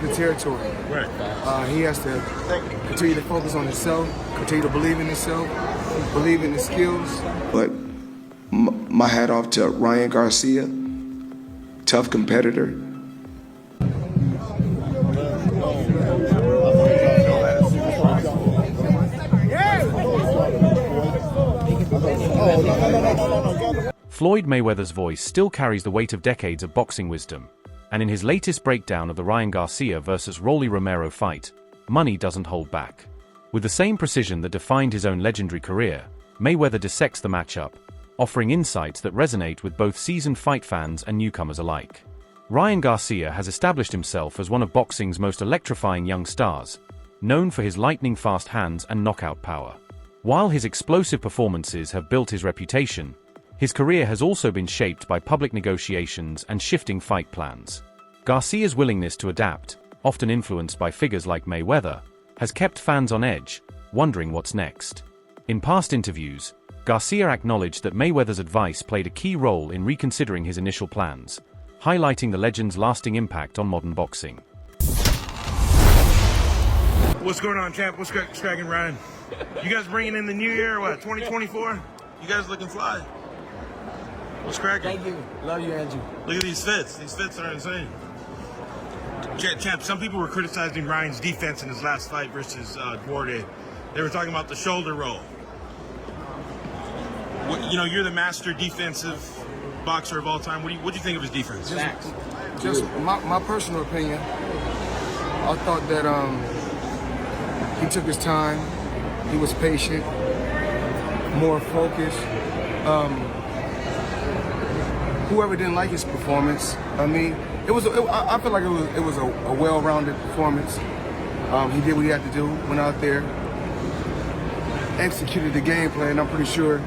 the territory. Right. He has to continue to focus on himself, continue to believe in himself, believe in his skills. But my hat off to Ryan Garcia, tough competitor. Floyd Mayweather's voice still carries the weight of decades of boxing wisdom, and in his latest breakdown of the Ryan Garcia vs. Rolly Romero fight, money doesn't hold back. With the same precision that defined his own legendary career, Mayweather dissects the matchup, offering insights that resonate with both seasoned fight fans and newcomers alike. Ryan Garcia has established himself as one of boxing's most electrifying young stars, known for his lightning-fast hands and knockout power. While his explosive performances have built his reputation, his career has also been shaped by public negotiations and shifting fight plans. Garcia's willingness to adapt, often influenced by figures like Mayweather, has kept fans on edge, wondering what's next. In past interviews, Garcia acknowledged that Mayweather's advice played a key role in reconsidering his initial plans, highlighting the legend's lasting impact on modern boxing. What's going on, champ? What's cracking, Ryan? You guys bringing in the new year, what, 2024? You guys looking fly. What's cracking? Thank you. Love you, Andrew. Look at these fits. These fits are insane. Champ, some people were criticizing Ryan's defense in his last fight versus Duarte. They were talking about the shoulder roll. You know, you're the master defensive boxer of all time. What do you think of his defense? Just my personal opinion, I thought that he took his time, he was patient, more focused. Whoever didn't like his performance, I mean, I feel like it was a well-rounded performance. He did what he had to do, went out there, executed the game plan. I'm pretty sure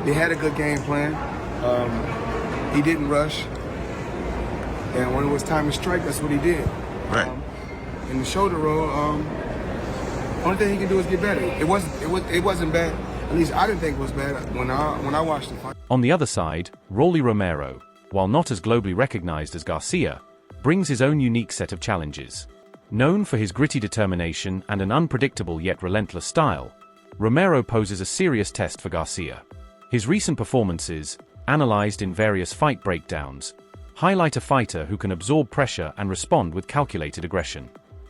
they had a good game plan. He didn't rush, and when it was time to strike, that's what he did. Right. In the shoulder roll, only thing he can do is get better. It wasn't bad. At least I didn't think it was bad when I watched the fight. On the other side, Rolly Romero, while not as globally recognized as Garcia, brings his own unique set of challenges. Known for his gritty determination and an unpredictable yet relentless style, Romero poses a serious test for Garcia. His recent performances, analyzed in various fight breakdowns, highlight a fighter who can absorb pressure and respond with calculated aggression.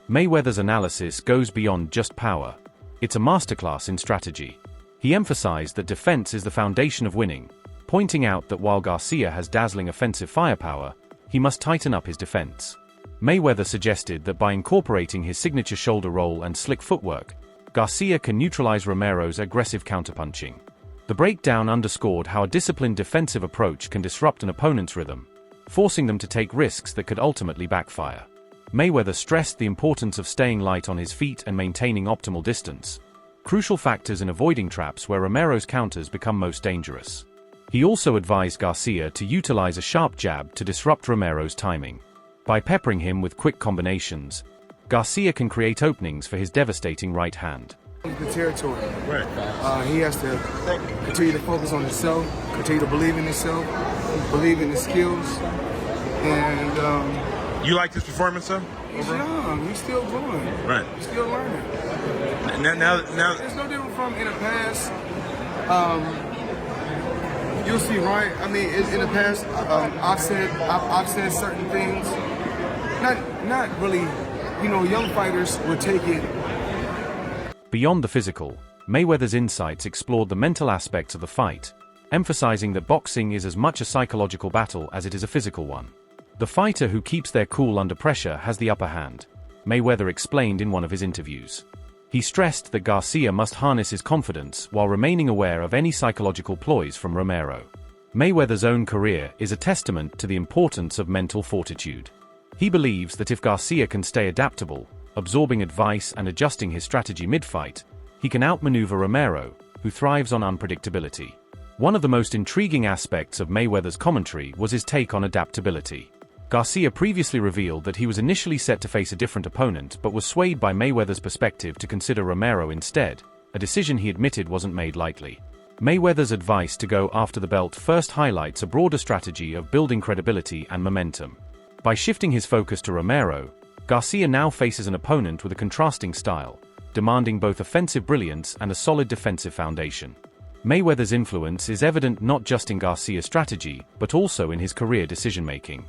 Mayweather's analysis goes beyond just power. It's a masterclass in strategy. He emphasized that defense is the foundation of winning, pointing out that while Garcia has dazzling offensive firepower, he must tighten up his defense. Mayweather suggested that by incorporating his signature shoulder roll and slick footwork, Garcia can neutralize Romero's aggressive counterpunching. The breakdown underscored how a disciplined defensive approach can disrupt an opponent's rhythm, forcing them to take risks that could ultimately backfire. Mayweather stressed the importance of staying light on his feet and maintaining optimal distance, crucial factors in avoiding traps where Romero's counters become most dangerous. He also advised Garcia to utilize a sharp jab to disrupt Romero's timing. By peppering him with quick combinations, Garcia can create openings for his devastating right hand. The territory. Right. He has to continue to focus on himself, continue to believe in himself, believe in his skills, and You liked his performance, though? he's young. He's still growing. Right. He's still learning. Now, It's no different from in the past. You'll see, right? I mean, in the past, I've said certain things. Not really. You know, young fighters will take it. Beyond the physical, Mayweather's insights explored the mental aspects of the fight, emphasizing that boxing is as much a psychological battle as it is a physical one. The fighter who keeps their cool under pressure has the upper hand, Mayweather explained in one of his interviews. He stressed that Garcia must harness his confidence while remaining aware of any psychological ploys from Romero. Mayweather's own career is a testament to the importance of mental fortitude. He believes that if Garcia can stay adaptable, absorbing advice and adjusting his strategy mid-fight, he can outmaneuver Romero, who thrives on unpredictability. One of the most intriguing aspects of Mayweather's commentary was his take on adaptability. Garcia previously revealed that he was initially set to face a different opponent but was swayed by Mayweather's perspective to consider Romero instead, a decision he admitted wasn't made lightly. Mayweather's advice to go after the belt first highlights a broader strategy of building credibility and momentum. By shifting his focus to Romero, Garcia now faces an opponent with a contrasting style, demanding both offensive brilliance and a solid defensive foundation. Mayweather's influence is evident not just in Garcia's strategy, but also in his career decision-making.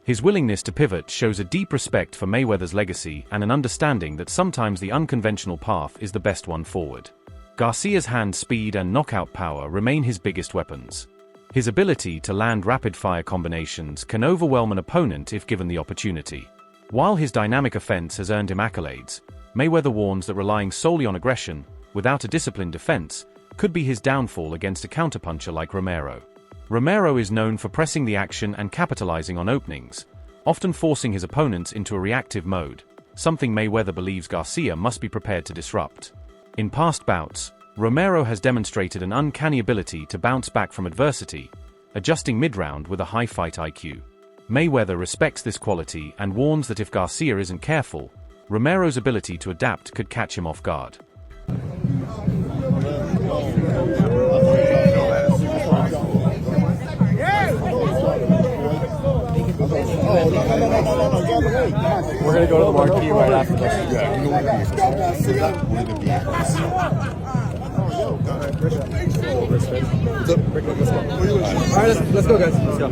His willingness to pivot shows a deep respect for Mayweather's legacy and an understanding that sometimes the unconventional path is the best one forward. Garcia's hand speed and knockout power remain his biggest weapons. His ability to land rapid-fire combinations can overwhelm an opponent if given the opportunity. While his dynamic offense has earned him accolades, Mayweather warns that relying solely on aggression, without a disciplined defense, could be his downfall against a counterpuncher like Romero. Romero is known for pressing the action and capitalizing on openings, often forcing his opponents into a reactive mode, something Mayweather believes Garcia must be prepared to disrupt. In past bouts, Romero has demonstrated an uncanny ability to bounce back from adversity, adjusting mid-round with a high fight IQ. Mayweather respects this quality and warns that if Garcia isn't careful, Romero's ability to adapt could catch him off guard. We're gonna go to the marquee right after this. Alright, let's go, guys. Let's go.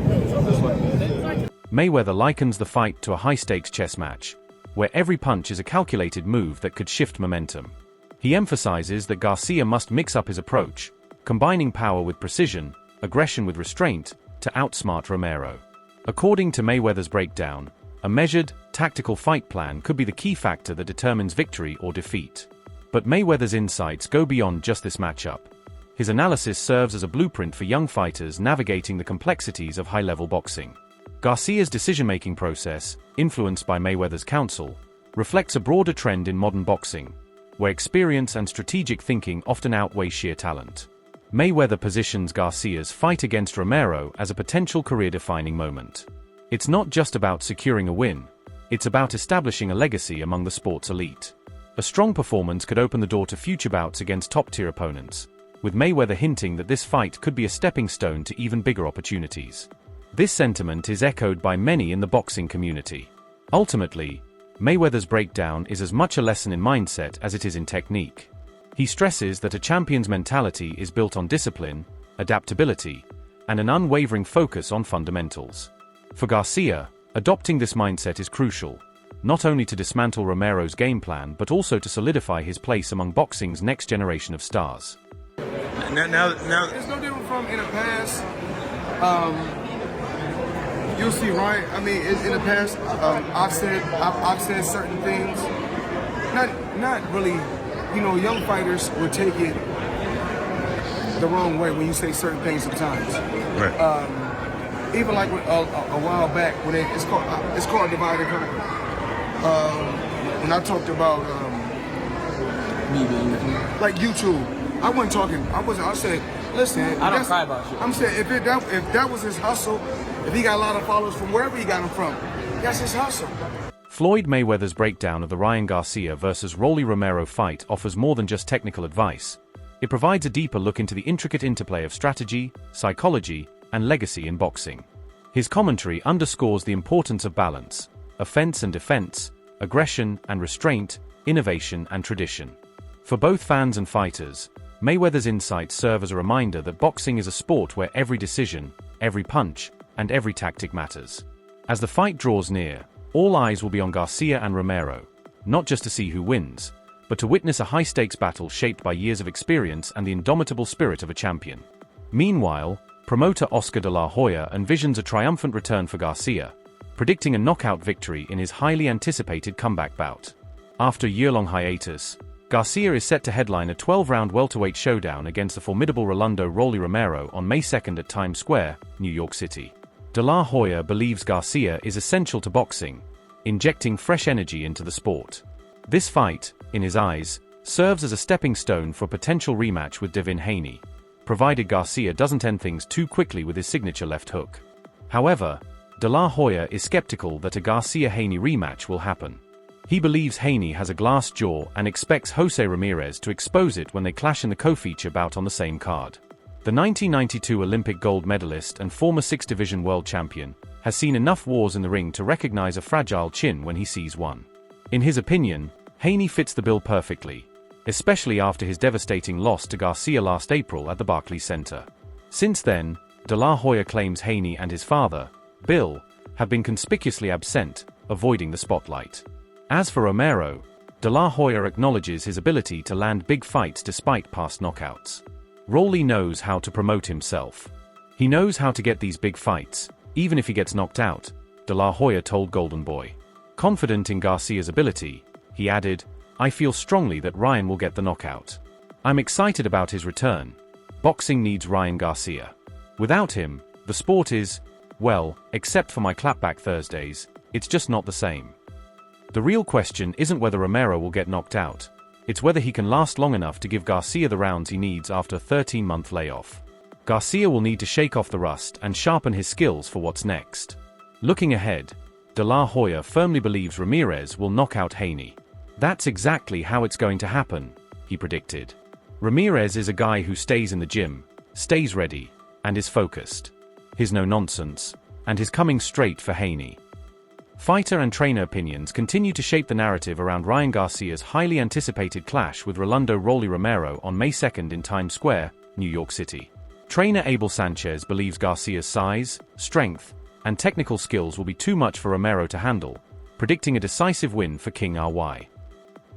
Mayweather likens the fight to a high-stakes chess match, where every punch is a calculated move that could shift momentum. He emphasizes that Garcia must mix up his approach, combining power with precision, aggression with restraint, to outsmart Romero. According to Mayweather's breakdown, a measured, tactical fight plan could be the key factor that determines victory or defeat. But Mayweather's insights go beyond just this matchup. His analysis serves as a blueprint for young fighters navigating the complexities of high-level boxing. Garcia's decision-making process, influenced by Mayweather's counsel, reflects a broader trend in modern boxing, where experience and strategic thinking often outweigh sheer talent. Mayweather positions Garcia's fight against Romero as a potential career-defining moment. It's not just about securing a win, it's about establishing a legacy among the sport's elite. A strong performance could open the door to future bouts against top-tier opponents, with Mayweather hinting that this fight could be a stepping stone to even bigger opportunities. This sentiment is echoed by many in the boxing community. Ultimately, Mayweather's breakdown is as much a lesson in mindset as it is in technique. He stresses that a champion's mentality is built on discipline, adaptability, and an unwavering focus on fundamentals. For Garcia, adopting this mindset is crucial, not only to dismantle Romero's game plan but also to solidify his place among boxing's next generation of stars. Now, It's no different from in the past. You'll see Ryan. I mean, in the past, I've said certain things. Not really. You know, young fighters will take it the wrong way when you say certain things sometimes. right. Even like a while back when it's called divide and conquer. When I talked about like YouTube, I wasn't talking. I said, listen. I don't cry about shit. I'm saying if that was his hustle, if he got a lot of followers from wherever he got them from, that's his hustle. Floyd Mayweather's breakdown of the Ryan Garcia versus Rolly Romero fight offers more than just technical advice. It provides a deeper look into the intricate interplay of strategy, psychology, and legacy in boxing. His commentary underscores the importance of balance, offense and defense, aggression and restraint, innovation and tradition. For both fans and fighters, Mayweather's insights serve as a reminder that boxing is a sport where every decision, every punch, and every tactic matters. As the fight draws near, all eyes will be on Garcia and Romero, not just to see who wins, but to witness a high-stakes battle shaped by years of experience and the indomitable spirit of a champion. Meanwhile, promoter Oscar de la Hoya envisions a triumphant return for Garcia, predicting a knockout victory in his highly anticipated comeback bout. After a year-long hiatus, Garcia is set to headline a 12-round welterweight showdown against the formidable Rolando Rolly Romero on May 2nd at Times Square, New York City. De la Hoya believes Garcia is essential to boxing, injecting fresh energy into the sport. This fight, in his eyes, serves as a stepping stone for a potential rematch with Devin Haney, provided Garcia doesn't end things too quickly with his signature left hook. However, De la Hoya is skeptical that a Garcia-Haney rematch will happen. He believes Haney has a glass jaw and expects Jose Ramirez to expose it when they clash in the co-feature bout on the same card. The 1992 Olympic gold medalist and former 6th Division world champion has seen enough wars in the ring to recognize a fragile chin when he sees one. In his opinion, Haney fits the bill perfectly, especially after his devastating loss to Garcia last April at the Barclays Center. Since then, De La Hoya claims Haney and his father, Bill, have been conspicuously absent, avoiding the spotlight. As for Romero, De La Hoya acknowledges his ability to land big fights despite past knockouts. Rolly knows how to promote himself. He knows how to get these big fights, even if he gets knocked out, De La Hoya told Golden Boy. Confident in Garcia's ability, he added, "I feel strongly that Ryan will get the knockout. I'm excited about his return. Boxing needs Ryan Garcia. Without him, the sport is, well, except for my clapback Thursdays, it's just not the same." The real question isn't whether Romero will get knocked out. It's whether he can last long enough to give Garcia the rounds he needs after a 13-month layoff. Garcia will need to shake off the rust and sharpen his skills for what's next. Looking ahead, De La Hoya firmly believes Ramirez will knock out Haney. That's exactly how it's going to happen, he predicted. Ramirez is a guy who stays in the gym, stays ready, and is focused. His no-nonsense, and his coming straight for Haney. Fighter and trainer opinions continue to shape the narrative around Ryan Garcia's highly anticipated clash with Rolando "Rolly" Romero on May 2nd in Times Square, New York City. Trainer Abel Sanchez believes Garcia's size, strength, and technical skills will be too much for Romero to handle, predicting a decisive win for King RY.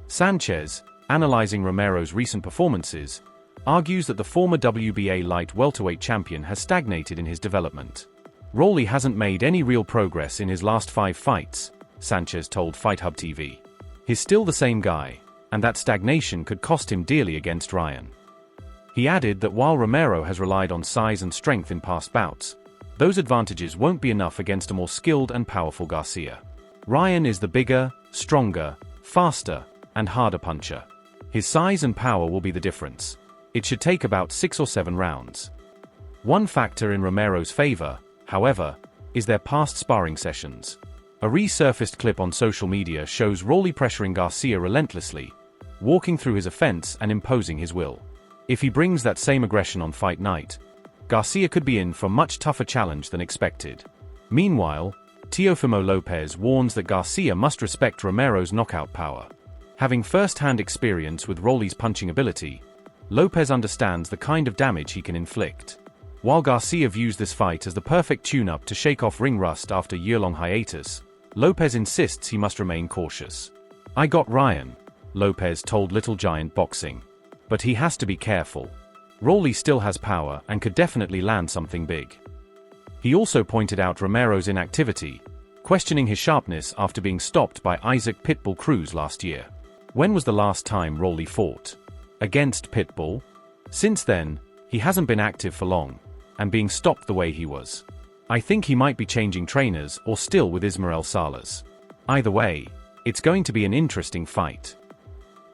Sanchez, analyzing Romero's recent performances, argues that the former WBA light welterweight champion has stagnated in his development. Rolly hasn't made any real progress in his last 5 fights, Sanchez told Fight Hub TV. He's still the same guy, and that stagnation could cost him dearly against Ryan. He added that while Romero has relied on size and strength in past bouts, those advantages won't be enough against a more skilled and powerful Garcia. Ryan is the bigger, stronger, faster, and harder puncher. His size and power will be the difference. It should take about 6 or 7 rounds. One factor in Romero's favor, however, is their past sparring sessions. A resurfaced clip on social media shows Rolly pressuring Garcia relentlessly, walking through his offense and imposing his will. If he brings that same aggression on fight night, Garcia could be in for a much tougher challenge than expected. Meanwhile, Teofimo Lopez warns that Garcia must respect Romero's knockout power. Having first-hand experience with Rolly's punching ability, Lopez understands the kind of damage he can inflict. While Garcia views this fight as the perfect tune-up to shake off ring rust after a year-long hiatus, Lopez insists he must remain cautious. "I got Ryan," Lopez told Little Giant Boxing. "But he has to be careful. Rolly still has power and could definitely land something big." He also pointed out Romero's inactivity, questioning his sharpness after being stopped by Isaac Pitbull Cruz last year. When was the last time Rolly fought? Against Pitbull? Since then, he hasn't been active for long, and being stopped the way he was. I think he might be changing trainers or still with Ismael Salas. Either way, it's going to be an interesting fight.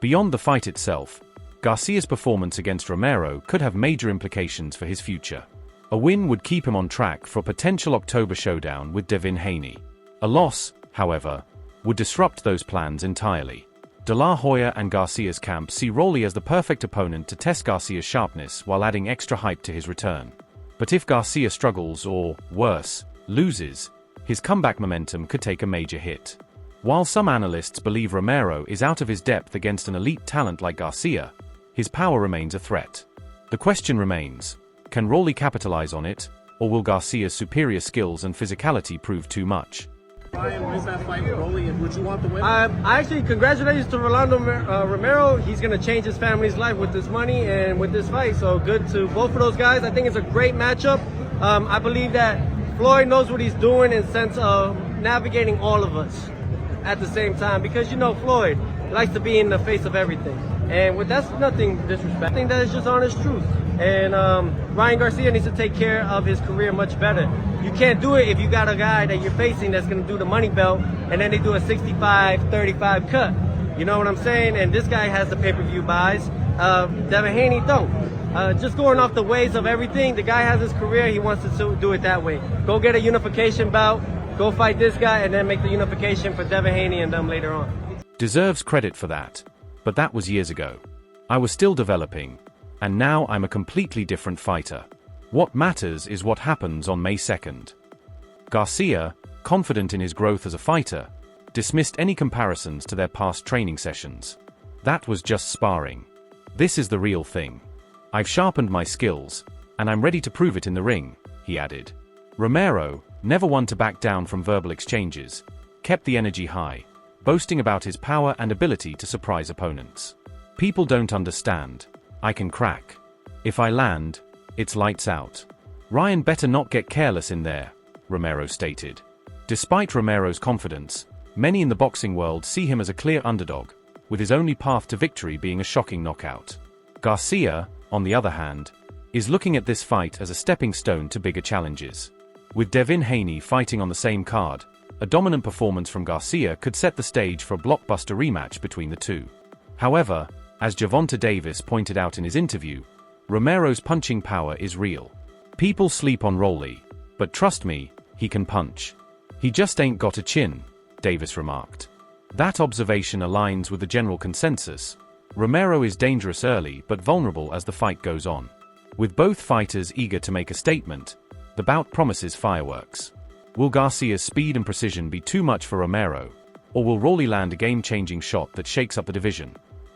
Beyond the fight itself, Garcia's performance against Romero could have major implications for his future. A win would keep him on track for a potential October showdown with Devin Haney. A loss, however, would disrupt those plans entirely. De La Hoya and Garcia's camp see Rolly as the perfect opponent to test Garcia's sharpness while adding extra hype to his return. But if Garcia struggles or, worse, loses, his comeback momentum could take a major hit. While some analysts believe Romero is out of his depth against an elite talent like Garcia, his power remains a threat. The question remains, can Rolly capitalize on it, or will Garcia's superior skills and physicality prove too much? Ryan, what is that fight with Rolly, and would you want the win? Actually, congratulations to Rolando Romero. He's going to change his family's life with this money and with this fight. So good to both of those guys. I think it's a great matchup. I believe that Floyd knows what he's doing in the sense of navigating all of us at the same time. Because, you know, Floyd likes to be in the face of everything. And that's nothing disrespect. I think that is just honest truth. And Ryan Garcia needs to take care of his career much better. You can't do it if you got a guy that you're facing that's going to do the money belt, and then they do a 65-35 cut. You know what I'm saying? And this guy has the pay-per-view buys. Devin Haney don't. Just going off the ways of everything, the guy has his career. He wants to do it that way. Go get a unification bout, go fight this guy, and then make the unification for Devin Haney and them later on. Deserves credit for that. But that was years ago. I was still developing. And now I'm a completely different fighter. What matters is what happens on May 2nd. Garcia, confident in his growth as a fighter, dismissed any comparisons to their past training sessions. "That was just sparring. This is the real thing. I've sharpened my skills, and I'm ready to prove it in the ring," he added. Romero, never one to back down from verbal exchanges, kept the energy high, boasting about his power and ability to surprise opponents. "People don't understand. I can crack. If I land, it's lights out. Ryan better not get careless in there," Romero stated. Despite Romero's confidence, many in the boxing world see him as a clear underdog, with his only path to victory being a shocking knockout. Garcia, on the other hand, is looking at this fight as a stepping stone to bigger challenges. With Devin Haney fighting on the same card, a dominant performance from Garcia could set the stage for a blockbuster rematch between the two. However, as Gervonta Davis pointed out in his interview, Romero's punching power is real. "People sleep on Rolly, but trust me, he can punch. He just ain't got a chin," Davis remarked. That observation aligns with the general consensus. Romero is dangerous early but vulnerable as the fight goes on. With both fighters eager to make a statement, the bout promises fireworks. Will Garcia's speed and precision be too much for Romero, or will Rolly land a game-changing shot that shakes up the division?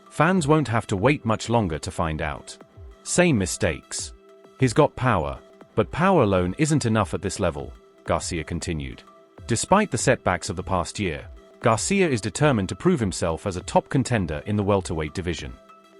Fans won't have to wait much longer to find out. Same mistakes. "He's got power, but power alone isn't enough at this level," Garcia continued. Despite the setbacks of the past year, Garcia is determined to prove himself as a top contender in the welterweight division.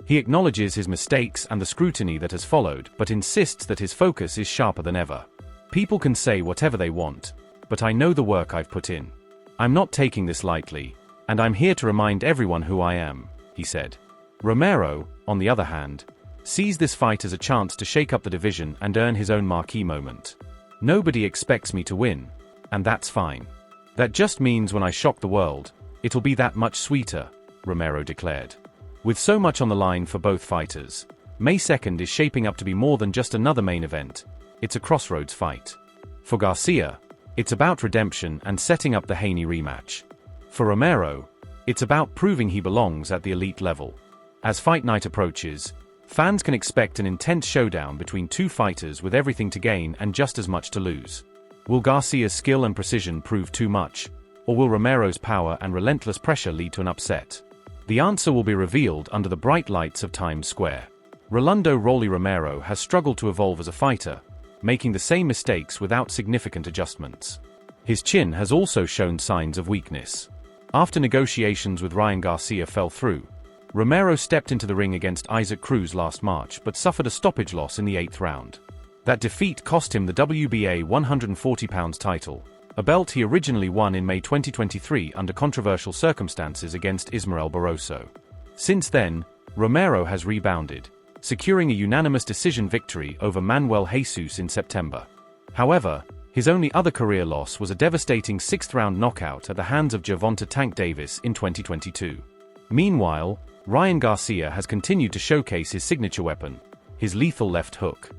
He acknowledges his mistakes and the scrutiny that has followed, but insists that his focus is sharper than ever. "People can say whatever they want, but I know the work I've put in. I'm not taking this lightly, and I'm here to remind everyone who I am," he said. Romero, on the other hand, sees this fight as a chance to shake up the division and earn his own marquee moment. "Nobody expects me to win, and that's fine. That just means when I shock the world, it'll be that much sweeter," Romero declared. With so much on the line for both fighters, May 2nd is shaping up to be more than just another main event. It's a crossroads fight. For Garcia, it's about redemption and setting up the Haney rematch. For Romero, it's about proving he belongs at the elite level. As fight night approaches, fans can expect an intense showdown between two fighters with everything to gain and just as much to lose. Will Garcia's skill and precision prove too much, or will Romero's power and relentless pressure lead to an upset? The answer will be revealed under the bright lights of Times Square. Rolando "Rolly" Romero has struggled to evolve as a fighter, making the same mistakes without significant adjustments. His chin has also shown signs of weakness. After negotiations with Ryan Garcia fell through, Romero stepped into the ring against Isaac Cruz last March but suffered a stoppage loss in the 8th round. That defeat cost him the WBA 140-pound title, a belt he originally won in May 2023 under controversial circumstances against Ismael Barroso. Since then, Romero has rebounded, securing a unanimous decision victory over Manuel Jesus in September. However, his only other career loss was a devastating 6th-round knockout at the hands of Gervonta "Tank" Davis in 2022. Meanwhile, Ryan Garcia has continued to showcase his signature weapon, his lethal left hook.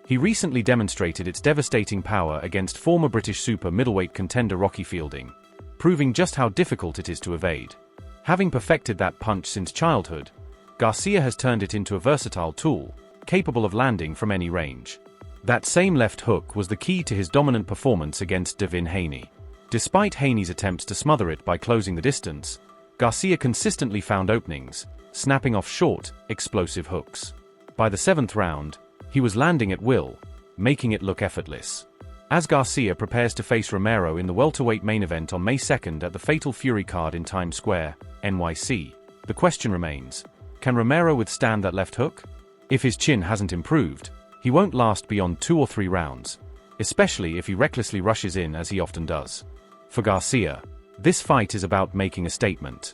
He recently demonstrated its devastating power against former British super middleweight contender Rocky Fielding, proving just how difficult it is to evade. Having perfected that punch since childhood, Garcia has turned it into a versatile tool, capable of landing from any range. That same left hook was the key to his dominant performance against Devin Haney. Despite Haney's attempts to smother it by closing the distance, Garcia consistently found openings, snapping off short, explosive hooks. By the 7th round, he was landing at will, making it look effortless. As Garcia prepares to face Romero in the welterweight main event on May 2nd at the Fatal Fury card in Times Square, NYC, the question remains, can Romero withstand that left hook? If his chin hasn't improved, he won't last beyond 2 or 3 rounds, especially if he recklessly rushes in as he often does. For Garcia, this fight is about making a statement.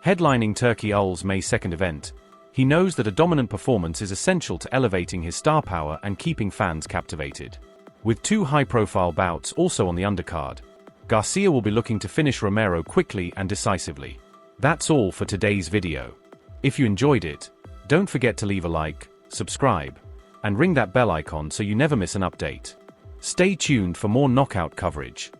Headlining Turkey Ul's May 2nd event, he knows that a dominant performance is essential to elevating his star power and keeping fans captivated. With 2 high-profile bouts also on the undercard, Garcia will be looking to finish Romero quickly and decisively. That's all for today's video. If you enjoyed it, don't forget to leave a like, subscribe, and ring that bell icon so you never miss an update. Stay tuned for more knockout coverage.